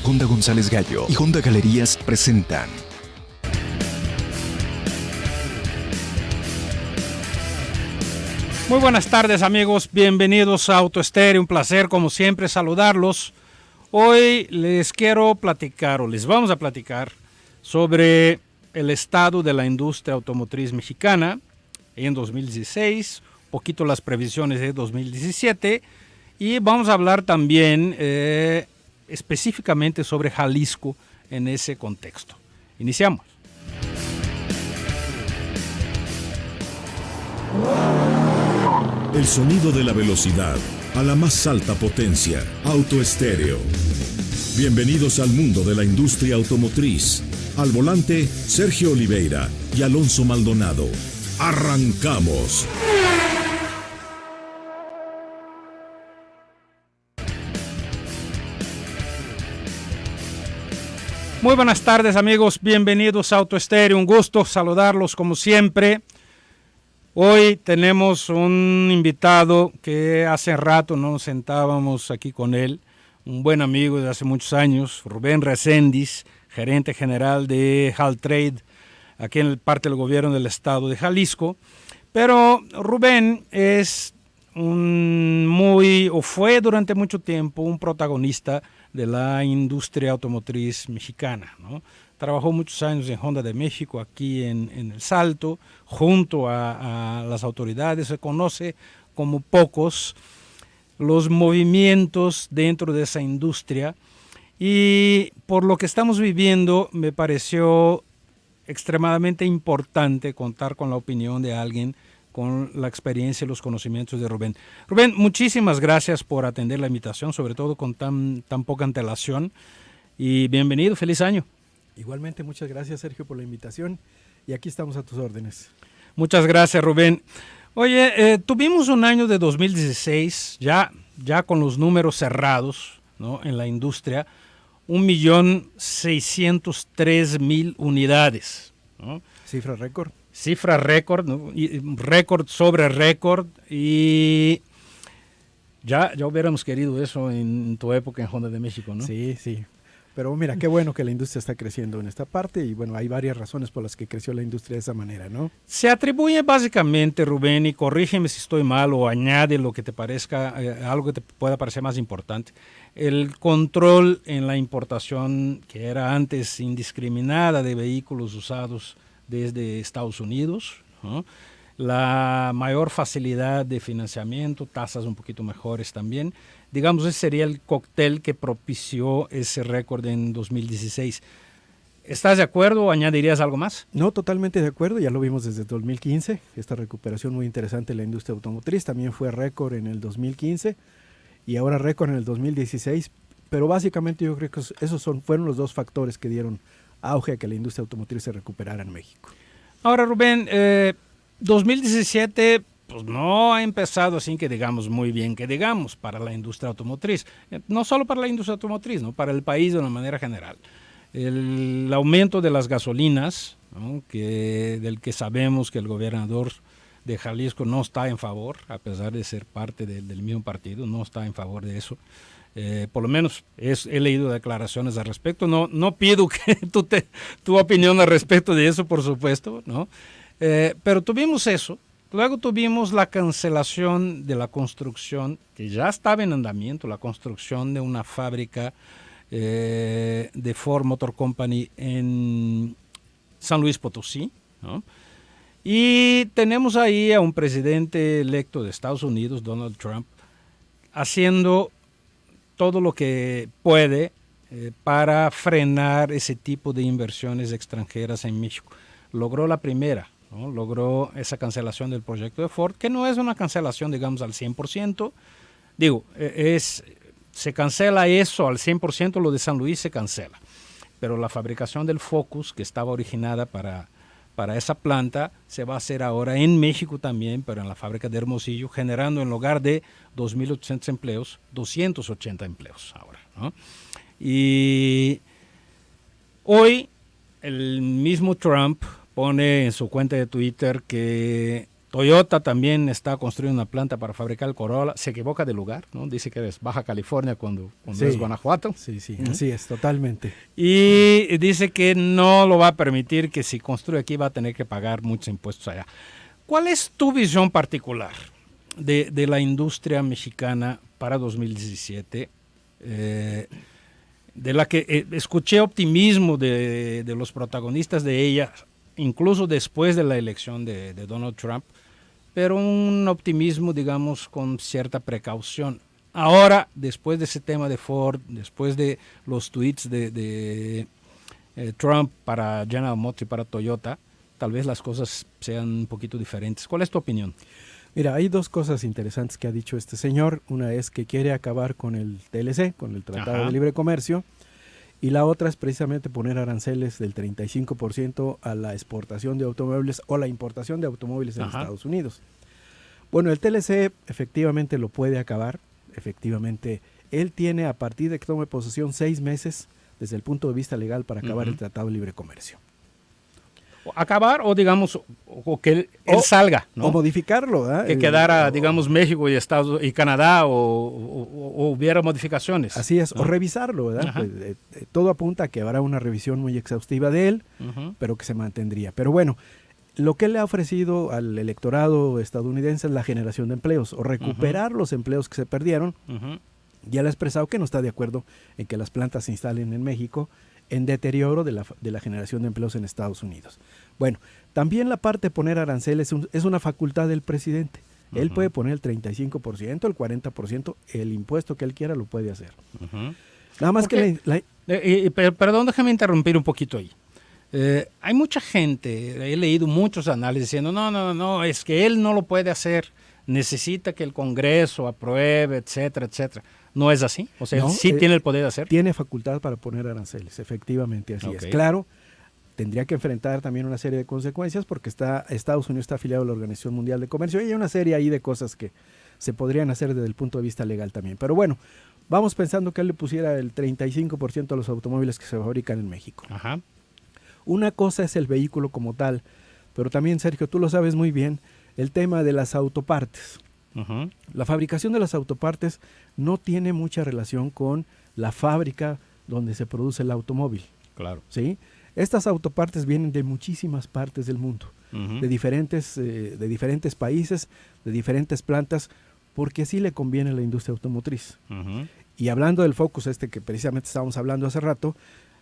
Honda González Gallo y Honda Galerías presentan Muy buenas tardes, amigos, bienvenidos a Auto Estéreo, un placer como siempre saludarlos. Hoy les vamos a platicar sobre el estado de la industria automotriz mexicana en 2016, un poquito las previsiones de 2017 y vamos a hablar también específicamente sobre Jalisco en ese contexto. Iniciamos. El sonido de la velocidad a la más alta potencia. Auto Estéreo. Bienvenidos al mundo de la industria automotriz. Al volante, Sergio Oliveira y Alonso Maldonado. ¡Arrancamos! Muy buenas tardes, amigos, bienvenidos a Auto Estéreo, un gusto saludarlos como siempre. Hoy tenemos un invitado que hace rato no nos sentábamos aquí con él, un buen amigo de hace muchos años, Rubén Reséndiz, gerente general de Haltrade, aquí en parte del gobierno del estado de Jalisco. Pero Rubén fue durante mucho tiempo un protagonista de la industria automotriz mexicana, ¿no? Trabajó muchos años en Honda de México, aquí en El Salto, junto a las autoridades. Se conoce como pocos los movimientos dentro de esa industria. Y por lo que estamos viviendo, me pareció extremadamente importante contar con la opinión de alguien con la experiencia y los conocimientos de Rubén. Rubén, muchísimas gracias por atender la invitación, sobre todo con tan poca antelación. Y bienvenido, feliz año. Igualmente, muchas gracias, Sergio, por la invitación. Y aquí estamos a tus órdenes. Muchas gracias, Rubén. Oye, tuvimos un año de 2016, ya con los números cerrados, ¿no?, en la industria, 1.603.000 unidades, ¿no? Cifra récord. Cifra récord, ¿no? Y récord sobre récord, y ya hubiéramos querido eso en tu época en Honda de México, ¿no? Sí. Pero mira, qué bueno que la industria está creciendo en esta parte y bueno, hay varias razones por las que creció la industria de esa manera, ¿no? Se atribuye básicamente, Rubén, y corrígeme si estoy mal o añade lo que te parezca, algo que te pueda parecer más importante, el control en la importación que era antes indiscriminada de vehículos usados desde Estados Unidos, ¿no? La mayor facilidad de financiamiento, tasas un poquito mejores también. Digamos, ese sería el cóctel que propició ese récord en 2016. ¿Estás de acuerdo o añadirías algo más? No, totalmente de acuerdo, ya lo vimos desde 2015, esta recuperación muy interesante de la industria automotriz, también fue récord en el 2015 y ahora récord en el 2016, pero básicamente yo creo que esos fueron los dos factores que dieron auge a que la industria automotriz se recuperara en México. Ahora, Rubén, 2017 pues no ha empezado así que digamos muy bien, que digamos, para la industria automotriz. No solo para la industria automotriz, ¿no?, para el país de una manera general. El aumento de las gasolinas, ¿no?, del que sabemos que el gobernador de Jalisco no está en favor, a pesar de ser parte del mismo partido, no está en favor de eso. Por lo menos he leído declaraciones al respecto. No pido que tu opinión al respecto de eso, por supuesto, ¿no? Pero tuvimos eso. Luego tuvimos la cancelación de la construcción, que ya estaba en andamiento, la construcción de una fábrica de Ford Motor Company en San Luis Potosí, ¿no? Y tenemos ahí a un presidente electo de Estados Unidos, Donald Trump, haciendo todo lo que puede para frenar ese tipo de inversiones extranjeras en México. Logró la primera, ¿no? Logró esa cancelación del proyecto de Ford, que no es una cancelación, digamos, al 100%. Digo, se cancela eso al 100%, lo de San Luis se cancela. Pero la fabricación del Focus, que estaba originada para esa planta, se va a hacer ahora en México también, pero en la fábrica de Hermosillo, generando en lugar de 2.800 empleos, 280 empleos ahora, ¿no? Y hoy el mismo Trump pone en su cuenta de Twitter que Toyota también está construyendo una planta para fabricar el Corolla. Se equivoca de lugar, ¿no? Dice que es Baja California cuando Sí. es Guanajuato. Sí, así es, totalmente. Y dice que no lo va a permitir, que si construye aquí va a tener que pagar muchos impuestos allá. ¿Cuál es tu visión particular de la industria mexicana para 2017? De la que escuché optimismo de los protagonistas de ella, incluso después de la elección de Donald Trump, pero un optimismo, digamos, con cierta precaución. Ahora, después de ese tema de Ford, después de los tweets de Trump para General Motors y para Toyota, tal vez las cosas sean un poquito diferentes. ¿Cuál es tu opinión? Mira, hay dos cosas interesantes que ha dicho este señor. Una es que quiere acabar con el TLC, con el Tratado de Libre Comercio, y la otra es precisamente poner aranceles del 35% a la exportación de automóviles o la importación de automóviles en Estados Unidos. Bueno, el TLC efectivamente lo puede acabar. Efectivamente, él tiene, a partir de que tome posesión, 6 meses desde el punto de vista legal para acabar el Tratado de Libre Comercio. Acabar o, digamos, o que él salga, ¿no? O modificarlo, ¿verdad? Que quedara, digamos, México y Canadá o hubiera modificaciones. Así es, ¿no? O revisarlo, ¿verdad? Pues, todo apunta a que habrá una revisión muy exhaustiva de él, pero que se mantendría. Pero bueno, lo que él le ha ofrecido al electorado estadounidense es la generación de empleos o recuperar los empleos que se perdieron. Ya le ha expresado que no está de acuerdo en que las plantas se instalen en México en deterioro de la generación de empleos en Estados Unidos. Bueno, también la parte de poner aranceles es una facultad del presidente. Él puede poner el 35%, el 40%, el impuesto que él quiera lo puede hacer. Nada más porque, que... perdón, déjame interrumpir un poquito ahí. Hay mucha gente, he leído muchos análisis diciendo, no, es que él no lo puede hacer, necesita que el Congreso apruebe, etcétera, etcétera. ¿No es así? O sea, no, sí tiene el poder de hacer. Tiene facultad para poner aranceles, efectivamente, así es. Claro, tendría que enfrentar también una serie de consecuencias porque Estados Unidos está afiliado a la Organización Mundial de Comercio y hay una serie ahí de cosas que se podrían hacer desde el punto de vista legal también. Pero bueno, vamos pensando que él le pusiera el 35% a los automóviles que se fabrican en México. Una cosa es el vehículo como tal, pero también, Sergio, tú lo sabes muy bien, el tema de las autopartes. La fabricación de las autopartes no tiene mucha relación con la fábrica donde se produce el automóvil. Claro. ¿Sí? Estas autopartes vienen de muchísimas partes del mundo, de diferentes países, de diferentes plantas, porque así le conviene a la industria automotriz. Y hablando del Focus que precisamente estábamos hablando hace rato,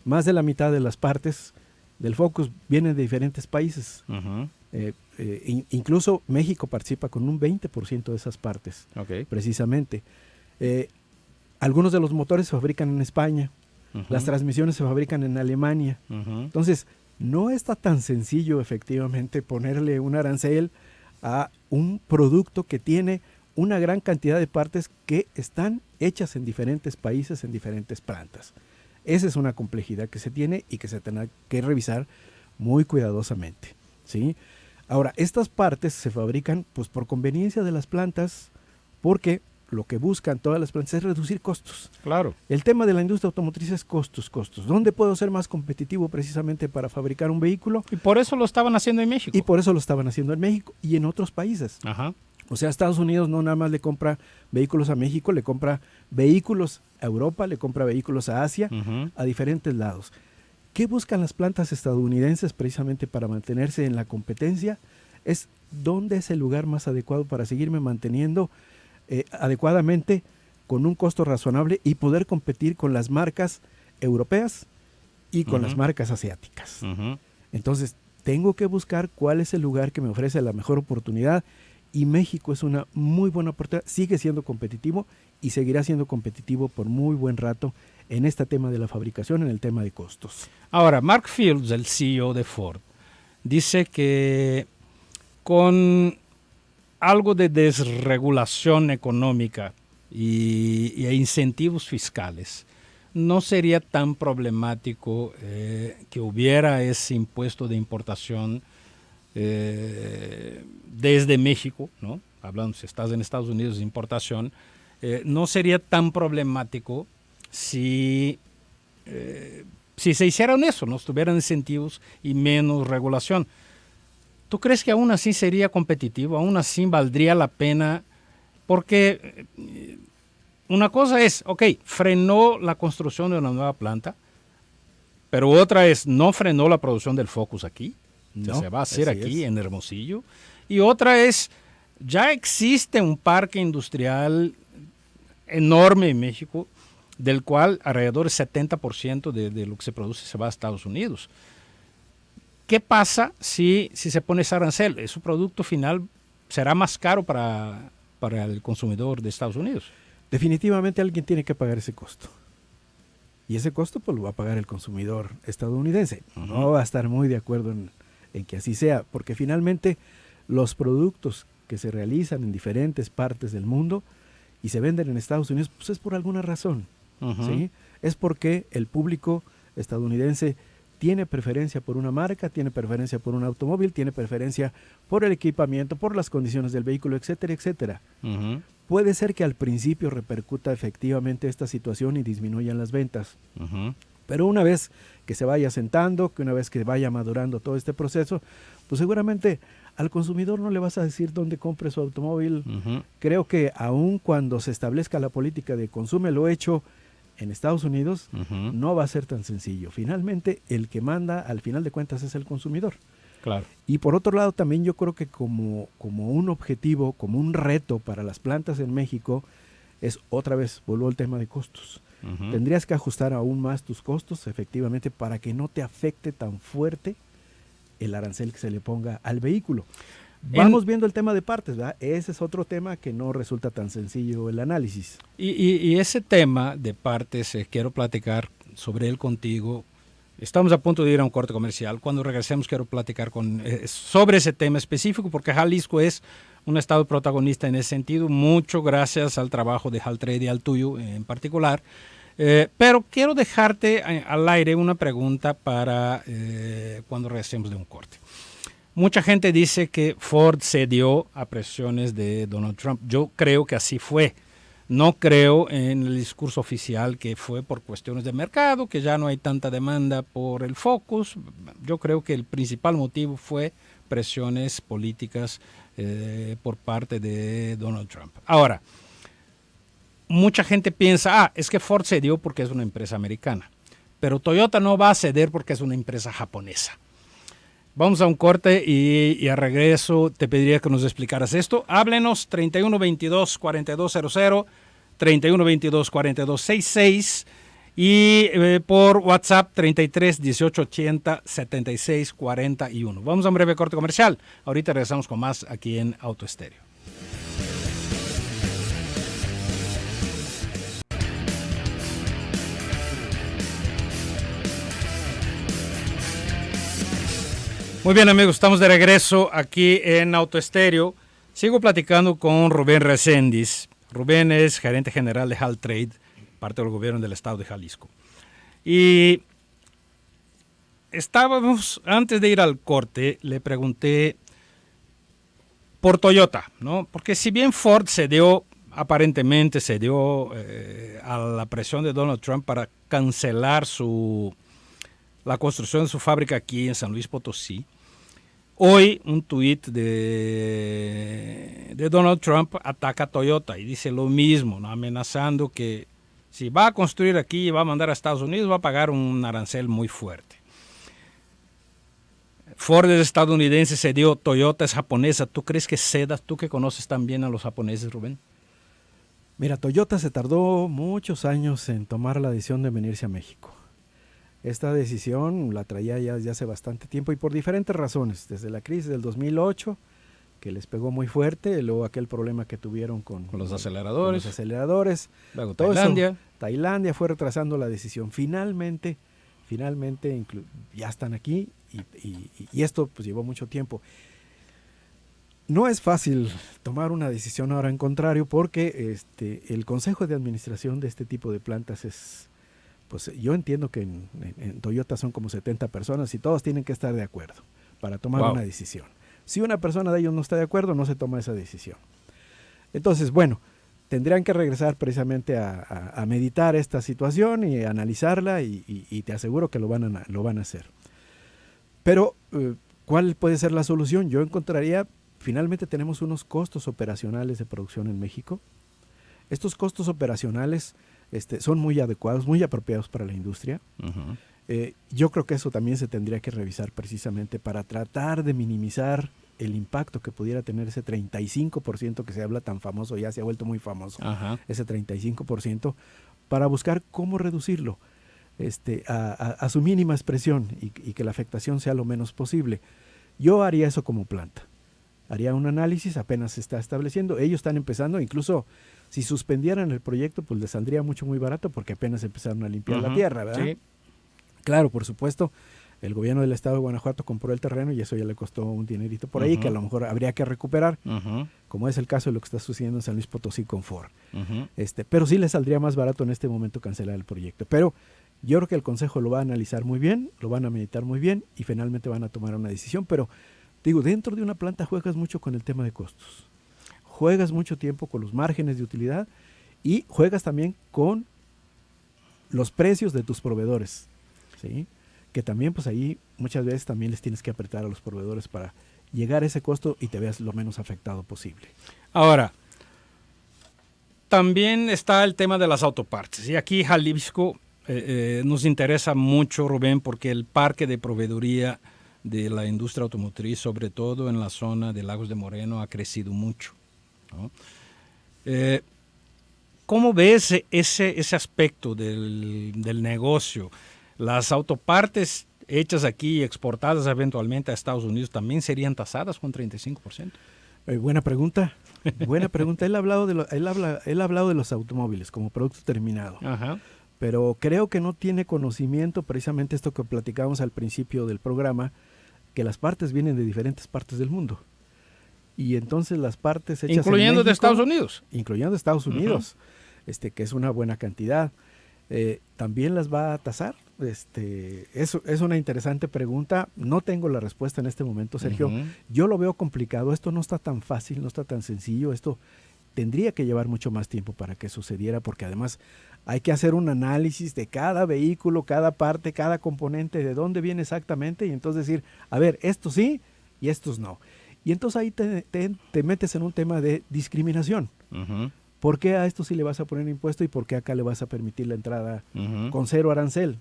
más de la mitad de las partes del Focus vienen de diferentes países. Incluso México participa con un 20% de esas partes, precisamente. Algunos de los motores se fabrican en España, las transmisiones se fabrican en Alemania. Entonces, no está tan sencillo efectivamente ponerle un arancel a un producto que tiene una gran cantidad de partes que están hechas en diferentes países, en diferentes plantas. Esa es una complejidad que se tiene y que se tendrá que revisar muy cuidadosamente, ¿sí? Ahora, estas partes se fabrican pues por conveniencia de las plantas, porque lo que buscan todas las plantas es reducir costos. Claro. El tema de la industria automotriz es costos. ¿Dónde puedo ser más competitivo precisamente para fabricar un vehículo? Y por eso lo estaban haciendo en México. Y por eso lo estaban haciendo en México y en otros países. O sea, Estados Unidos no nada más le compra vehículos a México, le compra vehículos a Europa, le compra vehículos a Asia, a diferentes lados. ¿Qué buscan las plantas estadounidenses precisamente para mantenerse en la competencia? Es dónde es el lugar más adecuado para seguirme manteniendo adecuadamente con un costo razonable y poder competir con las marcas europeas y con las marcas asiáticas. Entonces, tengo que buscar cuál es el lugar que me ofrece la mejor oportunidad. Y México es una muy buena oportunidad, sigue siendo competitivo y seguirá siendo competitivo por muy buen rato en este tema de la fabricación, en el tema de costos. Ahora, Mark Fields, el CEO de Ford, dice que con algo de desregulación económica e incentivos fiscales, no sería tan problemático que hubiera ese impuesto de importación desde México, ¿no? Hablando, si estás en Estados Unidos de importación, no sería tan problemático si se hicieran eso, no tuvieran incentivos y menos regulación. ¿tú crees que aún así sería competitivo? ¿Aún así valdría la pena? Porque una cosa es, ok, frenó la construcción de una nueva planta, pero otra es, no frenó la producción del Focus aquí, No, se va a hacer así aquí es. en Hermosillo. Y otra es, ya existe un parque industrial enorme en México, del cual alrededor del 70% de lo que se produce se va a Estados Unidos. ¿Qué pasa si se pone ese arancel? ¿Su producto final será más caro para el consumidor de Estados Unidos? Definitivamente alguien tiene que pagar ese costo. Y ese costo pues lo va a pagar el consumidor estadounidense. Uh-huh. No va a estar muy de acuerdo en que así sea, porque finalmente los productos que se realizan en diferentes partes del mundo y se venden en Estados Unidos, pues es por alguna razón. Uh-huh. ¿Sí? Es porque el público estadounidense tiene preferencia por una marca, tiene preferencia por un automóvil, tiene preferencia por el equipamiento, por las condiciones del vehículo, etcétera, etcétera. Uh-huh. Puede ser que al principio repercuta efectivamente esta situación y disminuyan las ventas, Uh-huh. pero una vez que se vaya sentando, que una vez que vaya madurando todo este proceso, pues seguramente al consumidor no le vas a decir dónde compre su automóvil. Uh-huh. Creo que aun cuando se establezca la política de consume lo hecho en Estados Unidos, Uh-huh. no va a ser tan sencillo. Finalmente, el que manda al final de cuentas es el consumidor. Claro. Y por otro lado, también yo creo que como un objetivo, como un reto para las plantas en México, es otra vez, vuelvo al tema de costos. Uh-huh. Tendrías que ajustar aún más tus costos, efectivamente, para que no te afecte tan fuerte el arancel que se le ponga al vehículo. Vamos viendo el tema de partes, ¿verdad? Ese es otro tema que no resulta tan sencillo el análisis. Y ese tema de partes, quiero platicar sobre él contigo. Estamos a punto de ir a un corte comercial. Cuando regresemos quiero platicar sobre ese tema específico, porque Jalisco es un estado protagonista en ese sentido, mucho gracias al trabajo de Haltrade y al tuyo en particular. Pero quiero dejarte al aire una pregunta para cuando regresemos de un corte. Mucha gente dice que Ford cedió a presiones de Donald Trump. Yo creo que así fue. No creo en el discurso oficial que fue por cuestiones de mercado, que ya no hay tanta demanda por el Focus. Yo creo que el principal motivo fue presiones políticas por parte de Donald Trump. Ahora, mucha gente piensa, es que Ford cedió porque es una empresa americana, pero Toyota no va a ceder porque es una empresa japonesa. Vamos a un corte y a regreso te pediría que nos explicaras esto. Háblenos 3122-4200, 3122-4266 y por WhatsApp 33 18 80 76 41. Vamos a un breve corte comercial. Ahorita regresamos con más aquí en Auto Estéreo. Muy bien, amigos, estamos de regreso aquí en Auto Estéreo. Sigo platicando con Rubén Reséndiz. Rubén es gerente general de Haltrade, parte del gobierno del estado de Jalisco. Y estábamos, antes de ir al corte, le pregunté por Toyota, ¿no? Porque si bien Ford aparentemente cedió a la presión de Donald Trump para cancelar la construcción de su fábrica aquí en San Luis Potosí, hoy un tuit de Donald Trump ataca a Toyota y dice lo mismo, ¿no? Amenazando que si va a construir aquí y va a mandar a Estados Unidos, va a pagar un arancel muy fuerte. Ford es estadounidense, cedió, Toyota es japonesa. ¿Tú crees que ceda? ¿Tú que conoces tan bien a los japoneses, Rubén? Mira, Toyota se tardó muchos años en tomar la decisión de venirse a México. Esta decisión la traía ya hace bastante tiempo y por diferentes razones, desde la crisis del 2008, que les pegó muy fuerte, luego aquel problema que tuvieron con los aceleradores, luego todo Tailandia. Eso, Tailandia fue retrasando la decisión. Finalmente ya están aquí y esto pues llevó mucho tiempo. No es fácil tomar una decisión ahora en contrario porque el consejo de administración de este tipo de plantas es... Pues yo entiendo que en Toyota son como 70 personas y todos tienen que estar de acuerdo para tomar una decisión. Si una persona de ellos no está de acuerdo, no se toma esa decisión. Entonces, bueno, tendrían que regresar precisamente a meditar esta situación y analizarla y te aseguro que lo van a hacer. Pero ¿Cuál puede ser la solución? Yo encontraría, finalmente tenemos unos costos operacionales de producción en México. Estos costos operacionales son muy adecuados, muy apropiados para la industria. Yo creo que eso también se tendría que revisar precisamente para tratar de minimizar el impacto que pudiera tener ese 35% que se habla tan famoso, ya se ha vuelto muy famoso, ese 35%, para buscar cómo reducirlo a su mínima expresión y que la afectación sea lo menos posible. Yo haría eso como planta. Haría un análisis, apenas se está estableciendo. Ellos están empezando, incluso si suspendieran el proyecto, pues les saldría muy barato porque apenas empezaron a limpiar la tierra, ¿verdad? Sí. Claro, por supuesto, el gobierno del estado de Guanajuato compró el terreno y eso ya le costó un dinerito por ahí que a lo mejor habría que recuperar, como es el caso de lo que está sucediendo en San Luis Potosí con Ford. Pero sí les saldría más barato en este momento cancelar el proyecto. Pero yo creo que el Consejo lo va a analizar muy bien, lo van a meditar muy bien y finalmente van a tomar una decisión. Pero digo, dentro de una planta juegas mucho con el tema de costos. Juegas mucho tiempo con los márgenes de utilidad y juegas también con los precios de tus proveedores, ¿sí? Que también pues ahí muchas veces también les tienes que apretar a los proveedores para llegar a ese costo y te veas lo menos afectado posible. Ahora, también está el tema de las autopartes. Y aquí Jalisco nos interesa mucho, Rubén, porque el parque de proveeduría de la industria automotriz, sobre todo en la zona de Lagos de Moreno, ha crecido mucho, ¿no? ¿Cómo ves ese aspecto del negocio? ¿Las autopartes hechas aquí y exportadas eventualmente a Estados Unidos también serían tasadas con 35%? Buena pregunta. Buena pregunta. Él ha hablado de los automóviles como producto terminado. Pero creo que no tiene conocimiento precisamente esto que platicábamos al principio del programa, que las partes vienen de diferentes partes del mundo. Y entonces las partes hechas incluyendo en México, de Estados Unidos. Incluyendo de Estados Unidos, que es una buena cantidad. ¿También las va a tasar? Eso es una interesante pregunta. No tengo la respuesta en este momento, Sergio. Yo lo veo complicado. Esto no está tan fácil, no está tan sencillo. Esto tendría que llevar mucho más tiempo para que sucediera, porque además hay que hacer un análisis de cada vehículo, cada parte, cada componente, de dónde viene exactamente, y entonces decir, a ver, estos sí y estos no. Y entonces ahí te metes en un tema de discriminación. ¿Por qué a esto sí le vas a poner impuesto y por qué acá le vas a permitir la entrada con cero arancel?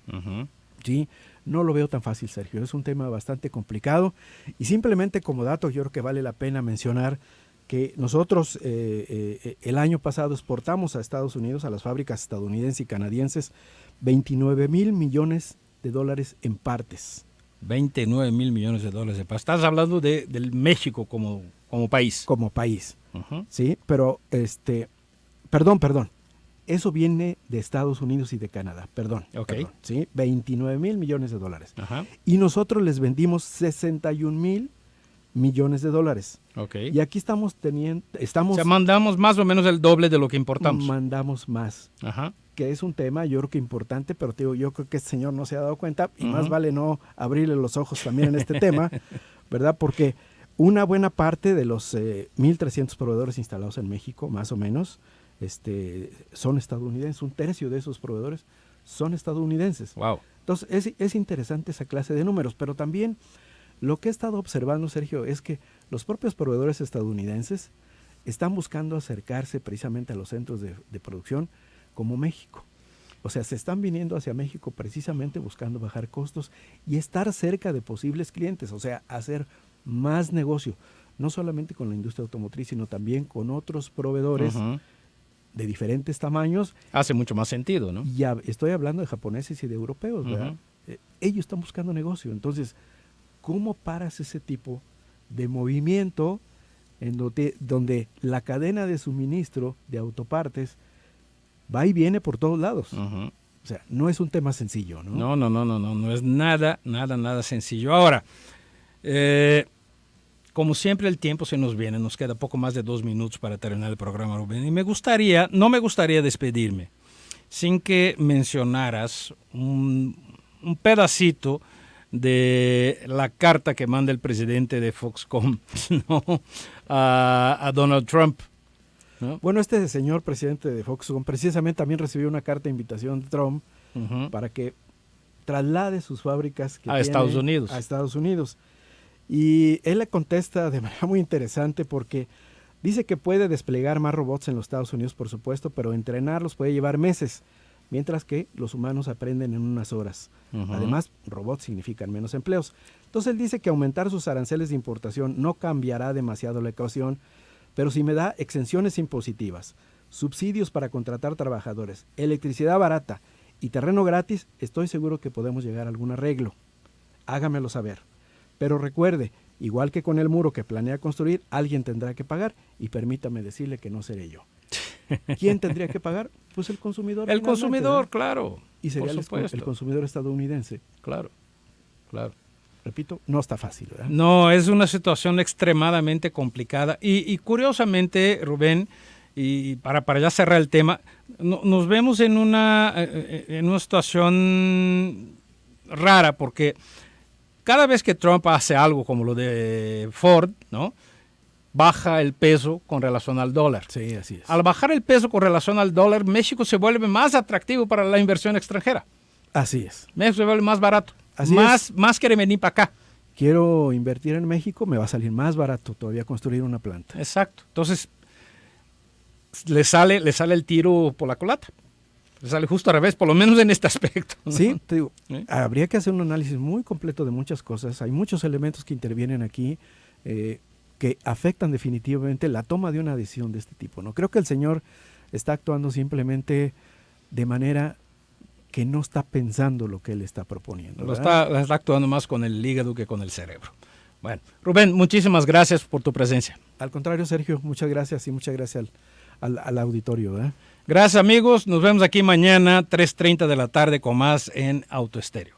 ¿Sí? No lo veo tan fácil, Sergio. Es un tema bastante complicado. Y simplemente como dato, yo creo que vale la pena mencionar que nosotros el año pasado exportamos a Estados Unidos, a las fábricas estadounidenses y canadienses, $29,000 millones en partes. 29 mil millones de dólares de partes. Estás hablando del México como país. Como país, sí, pero perdón, eso viene de Estados Unidos y de Canadá, perdón, ¿sí? $29,000 millones. Y nosotros les vendimos $61,000 millones. Y aquí o sea, mandamos más o menos el doble de lo que importamos. Mandamos más. Que es un tema yo creo que importante, pero yo creo que este señor no se ha dado cuenta y más vale no abrirle los ojos también en este tema, ¿verdad? Porque una buena parte de los 1,300 proveedores instalados en México, más o menos, son estadounidenses. Un tercio de esos proveedores son estadounidenses. Wow. Entonces es interesante esa clase de números, pero también lo que he estado observando, Sergio, es que los propios proveedores estadounidenses están buscando acercarse precisamente a los centros de producción como México. O sea, se están viniendo hacia México precisamente buscando bajar costos y estar cerca de posibles clientes, o sea, hacer más negocio, no solamente con la industria automotriz, sino también con otros proveedores de diferentes tamaños. Hace mucho más sentido, ¿no? Ya estoy hablando de japoneses y de europeos, ¿verdad? Ellos están buscando negocio. Entonces, ¿cómo paras ese tipo de movimiento en donde la cadena de suministro de autopartes va y viene por todos lados? O sea, no es un tema sencillo, ¿no? No es nada sencillo. Ahora, como siempre el tiempo se nos viene, nos queda poco más de 2 minutos para terminar el programa, Rubén, y no me gustaría despedirme sin que mencionaras un pedacito de la carta que manda el presidente de Foxconn, ¿no? a Donald Trump, ¿no? Bueno, este señor presidente de Foxconn precisamente también recibió una carta de invitación de Trump para que traslade sus fábricas que a Estados Unidos. A Estados Unidos. Y él le contesta de manera muy interesante porque dice que puede desplegar más robots en los Estados Unidos, por supuesto, pero entrenarlos puede llevar meses, mientras que los humanos aprenden en unas horas. Además, robots significan menos empleos. Entonces él dice que aumentar sus aranceles de importación no cambiará demasiado la ecuación, pero si me da exenciones impositivas, subsidios para contratar trabajadores, electricidad barata y terreno gratis, estoy seguro que podemos llegar a algún arreglo. Hágamelo saber. Pero recuerde, igual que con el muro que planea construir, alguien tendrá que pagar y permítame decirle que no seré yo. ¿Quién tendría que pagar? Pues el consumidor. El consumidor, claro. Y sería por el consumidor estadounidense. Claro, claro. Repito, no está fácil, ¿verdad? No, es una situación extremadamente complicada. Y curiosamente, Rubén, y para ya cerrar el tema, nos vemos en una situación rara, porque cada vez que Trump hace algo como lo de Ford, ¿no?, baja el peso con relación al dólar. Sí, así es. Al bajar el peso con relación al dólar, México se vuelve más atractivo para la inversión extranjera. Así es. México se vuelve más barato. Así más quiere venir para acá. Quiero invertir en México, me va a salir más barato todavía construir una planta. Exacto. Entonces, le sale el tiro por la culata. Le sale justo al revés, por lo menos en este aspecto, ¿no? Sí, te digo, ¿Sí? Habría que hacer un análisis muy completo de muchas cosas. Hay muchos elementos que intervienen aquí que afectan definitivamente la toma de una decisión de este tipo, ¿no? Creo que el señor está actuando simplemente de manera que no está pensando lo que él está proponiendo. Está actuando más con el hígado que con el cerebro. Bueno, Rubén, muchísimas gracias por tu presencia. Al contrario, Sergio, muchas gracias y muchas gracias al auditorio, ¿verdad? Gracias, amigos. Nos vemos aquí mañana, 3:30 de la tarde, con más en Auto Estéreo.